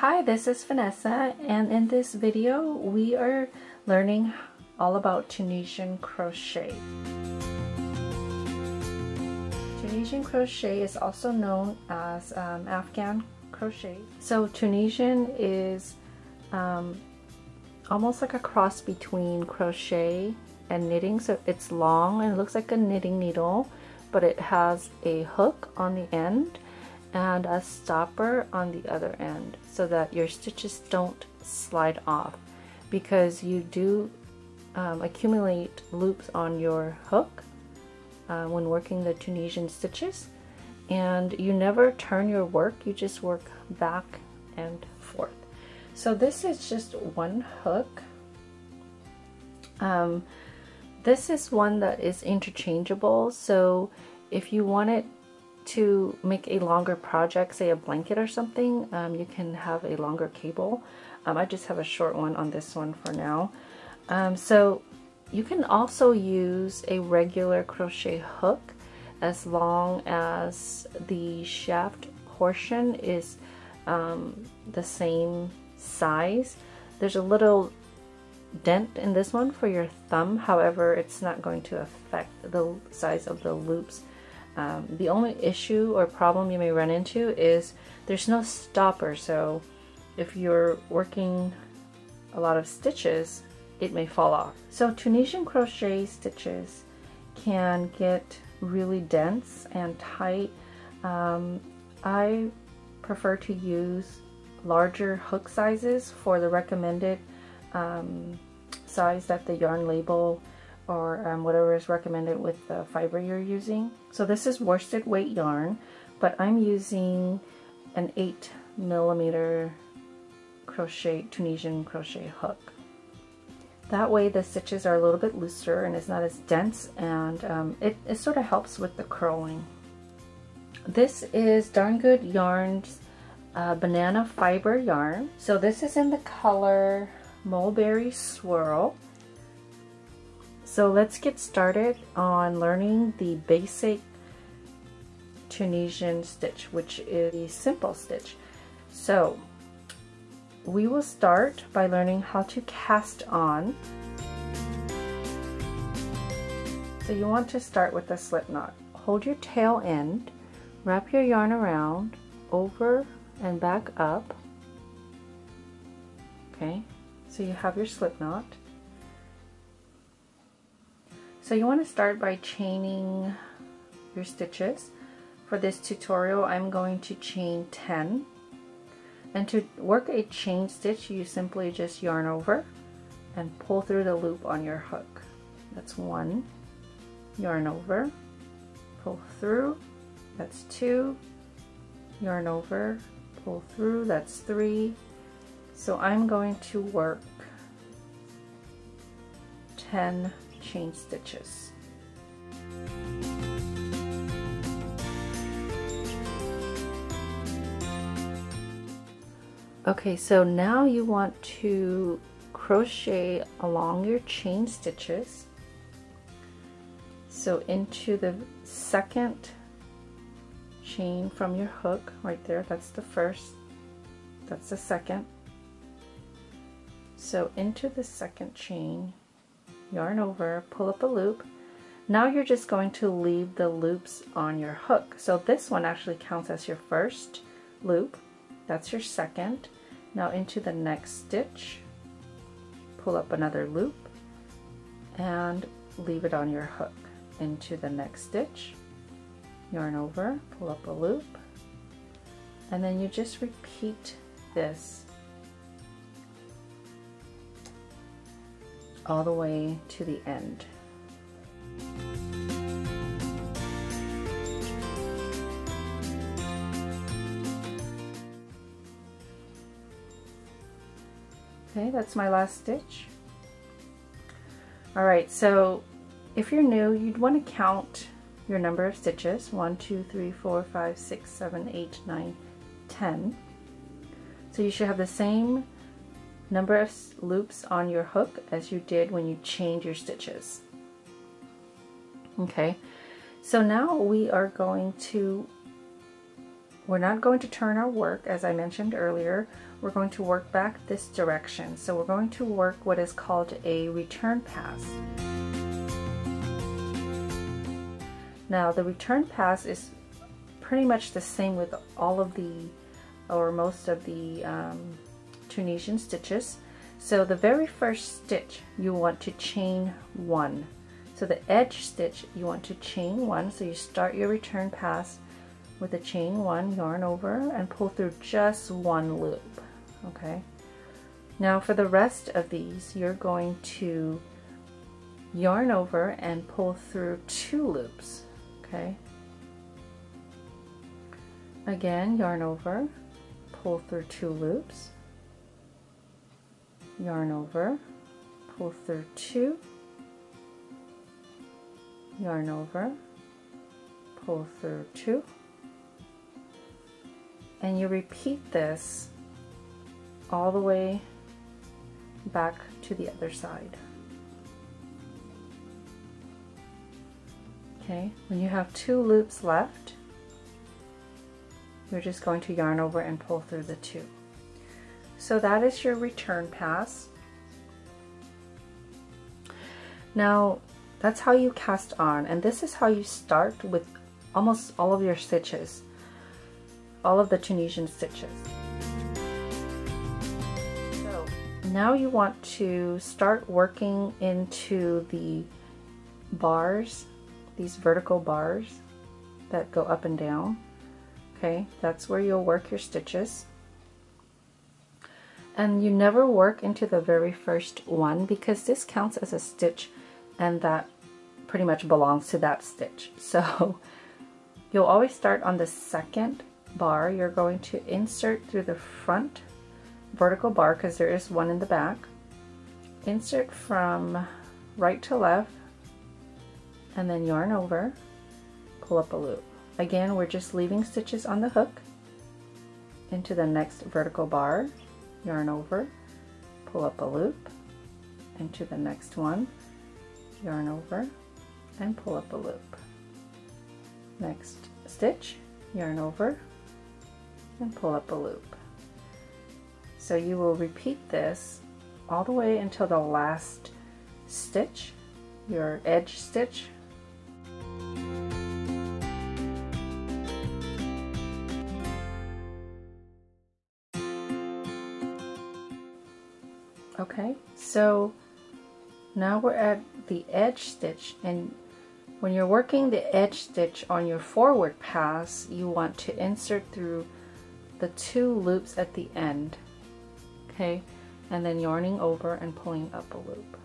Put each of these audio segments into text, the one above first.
Hi, this is Phanessa, and in this video we are learning all about Tunisian crochet. Tunisian crochet is also known as Afghan crochet. So Tunisian is almost like a cross between crochet and knitting. So it's long and it looks like a knitting needle, but it has a hook on the end and a stopper on the other end so that your stitches don't slide off, because you do accumulate loops on your hook when working the Tunisian stitches, and you never turn your work, you just work back and forth. So this is just one hook. This is one that is interchangeable, so if you want it to make a longer project, say a blanket or something, you can have a longer cable. I just have a short one on this one for now. So you can also use a regular crochet hook as long as the shaft portion is the same size. There's a little dent in this one for your thumb, however it's not going to affect the size of the loops. The only issue or problem you may run into is there's no stopper, so if you're working a lot of stitches, it may fall off. So Tunisian crochet stitches can get really dense and tight. I prefer to use larger hook sizes for the recommended size that the yarn label or whatever is recommended with the fiber you're using. So this is worsted weight yarn, but I'm using an 8mm crochet Tunisian crochet hook. That way the stitches are a little bit looser and it's not as dense, and it sort of helps with the curling. This is Darn Good Yarn's banana fiber yarn. So this is in the color Mulberry Swirl. So let's get started on learning the basic Tunisian stitch, which is a simple stitch. So we will start by learning how to cast on. So you want to start with a slip knot. Hold your tail end, wrap your yarn around, over and back up. Okay, so you have your slip knot. So you want to start by chaining your stitches. For this tutorial, I'm going to chain 10. And to work a chain stitch, you simply just yarn over and pull through the loop on your hook. That's 1. Yarn over, pull through, that's 2. Yarn over, pull through, that's 3. So I'm going to work 10 chain stitches. Okay, so now you want to crochet along your chain stitches. So into the second chain from your hook right there, that's the first, that's the second. So into the second chain, yarn over, pull up a loop. Now you're just going to leave the loops on your hook. So this one actually counts as your first loop. That's your second. Now into the next stitch, pull up another loop and leave it on your hook. Into the next stitch, yarn over, pull up a loop, and then you just repeat this all the way to the end. Okay, that's my last stitch. Alright, so if you're new, you'd want to count your number of stitches. 1, 2, 3, 4, 5, 6, 7, 8, 9, 10. So you should have the same number of loops on your hook as you did when you chained your stitches. Okay, so now we are going to we're not going to turn our work, as I mentioned earlier. We're going to work back this direction. So we're going to work what is called a return pass. Now the return pass is pretty much the same with all of the, or most of the Tunisian stitches. So the very first stitch you want to chain 1. So the edge stitch you want to chain 1. So you start your return pass with a chain 1, yarn over, and pull through just 1 loop. Okay. Now for the rest of these, you're going to yarn over and pull through 2 loops. Okay. Again, yarn over, pull through 2 loops, yarn over, pull through 2, yarn over, pull through 2, and you repeat this all the way back to the other side. Okay, when you have 2 loops left, you're just going to yarn over and pull through the 2. So that is your return pass. Now that's how you cast on, and this is how you start with almost all of your stitches, all of the Tunisian stitches. So now you want to start working into the bars, these vertical bars that go up and down. Okay, that's where you'll work your stitches. And you never work into the very first one because this counts as a stitch and that pretty much belongs to that stitch. So you'll always start on the second bar. You're going to insert through the front vertical bar because there is one in the back. Insert from right to left and then yarn over, pull up a loop. Again, we're just leaving stitches on the hook into the next vertical bar, yarn over, pull up a loop, into the next one, yarn over, and pull up a loop. Next stitch, yarn over, and pull up a loop. So you will repeat this all the way until the last stitch, your edge stitch. Okay, so now we're at the edge stitch, and when you're working the edge stitch on your forward pass, you want to insert through the 2 loops at the end, okay, and then yarning over and pulling up a loop.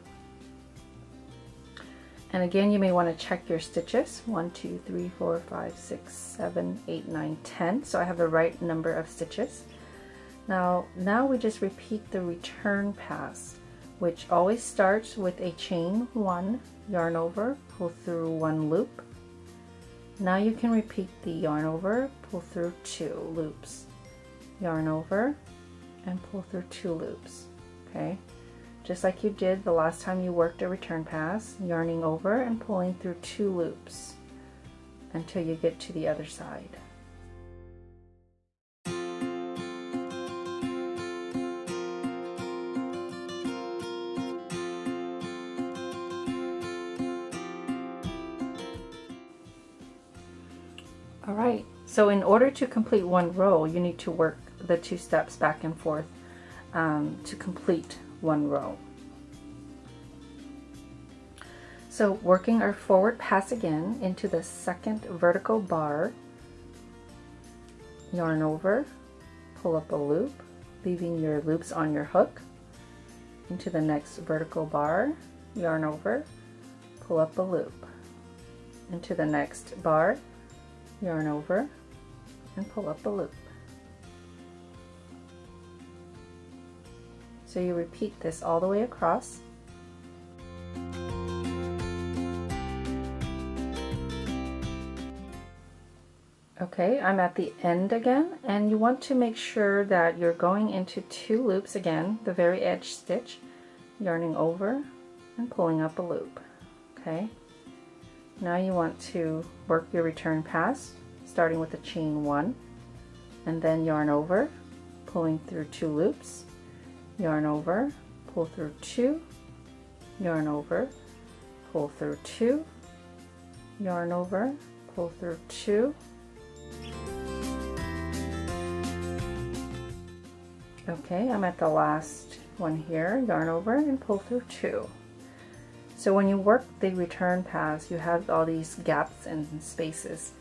And again, you may want to check your stitches, 1, 2, 3, 4, 5, 6, 7, 8, 9, 10, so I have the right number of stitches. Now we just repeat the return pass, which always starts with a chain 1, yarn over, pull through 1 loop. Now you can repeat the yarn over, pull through 2 loops, yarn over, and pull through 2 loops, okay? Just like you did the last time you worked a return pass, yarning over and pulling through 2 loops until you get to the other side. Alright, so in order to complete one row, you need to work the 2 steps back and forth to complete one row. So working our forward pass again into the second vertical bar, yarn over, pull up a loop, leaving your loops on your hook, into the next vertical bar, yarn over, pull up a loop, into the next bar, yarn over, and pull up a loop. So you repeat this all the way across. Okay, I'm at the end again, and you want to make sure that you're going into 2 loops again, the very edge stitch, yarning over and pulling up a loop. Okay, now you want to work your return pass, starting with a chain 1, and then yarn over, pulling through 2 loops, yarn over, pull through 2, yarn over, pull through 2, yarn over, pull through 2. Okay, I'm at the last one here, yarn over and pull through 2. So when you work the return pass, you have all these gaps and spaces.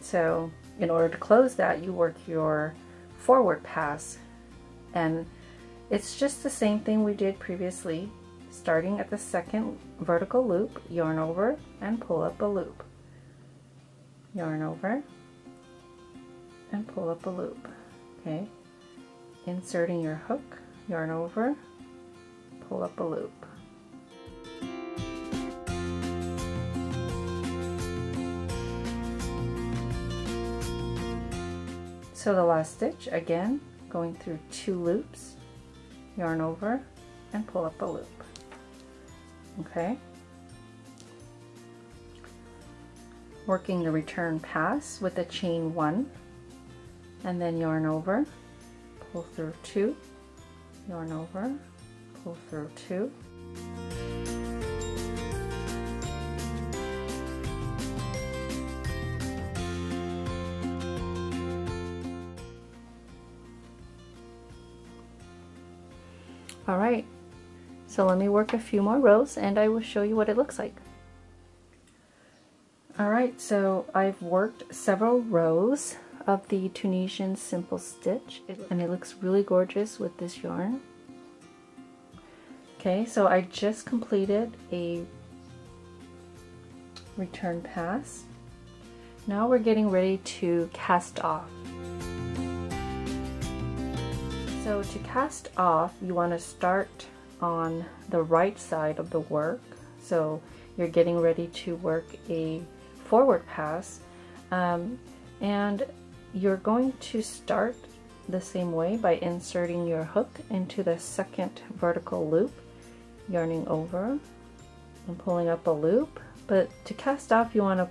So in order to close that, you work your forward pass, and it's just the same thing we did previously. Starting at the second vertical loop, yarn over and pull up a loop. Yarn over and pull up a loop. Okay, inserting your hook, yarn over, pull up a loop. So the last stitch, again, going through 2 loops, yarn over and pull up a loop. Okay. Working the return pass with a chain 1, and then yarn over, pull through 2, yarn over, pull through 2. All right, so let me work a few more rows and I will show you what it looks like. All right, so I've worked several rows of the Tunisian Simple Stitch, and it looks really gorgeous with this yarn. Okay, so I just completed a return pass. Now we're getting ready to cast off. So to cast off, you want to start on the right side of the work. So you're getting ready to work a forward pass, and you're going to start the same way by inserting your hook into the second vertical loop, yarning over and pulling up a loop. But to cast off, you want to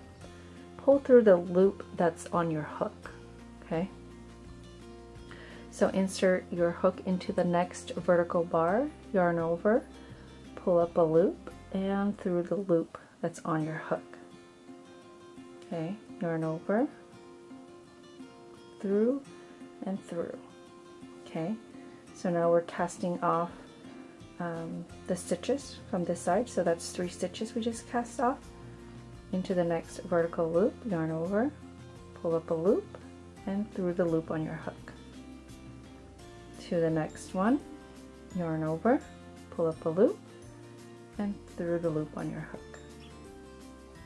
pull through the loop that's on your hook. Okay, so insert your hook into the next vertical bar, yarn over, pull up a loop, and through the loop that's on your hook. Okay, yarn over, through, and through. Okay, so now we're casting off the stitches from this side, so that's 3 stitches we just cast off. Into the next vertical loop, yarn over, pull up a loop, and through the loop on your hook. To the next one, yarn over, pull up a loop, and through the loop on your hook.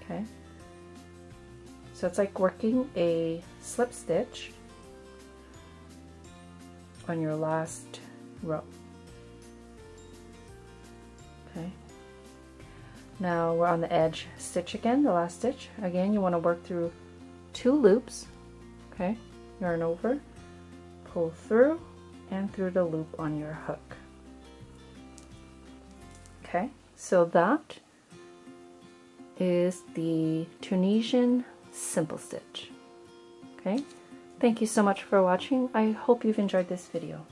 Okay, so it's like working a slip stitch on your last row. Okay, now we're on the edge stitch again, the last stitch. Again, you want to work through 2 loops. Okay, yarn over, pull through, and through the loop on your hook. Okay, so that is the Tunisian Simple Stitch. Okay, thank you so much for watching. I hope you've enjoyed this video.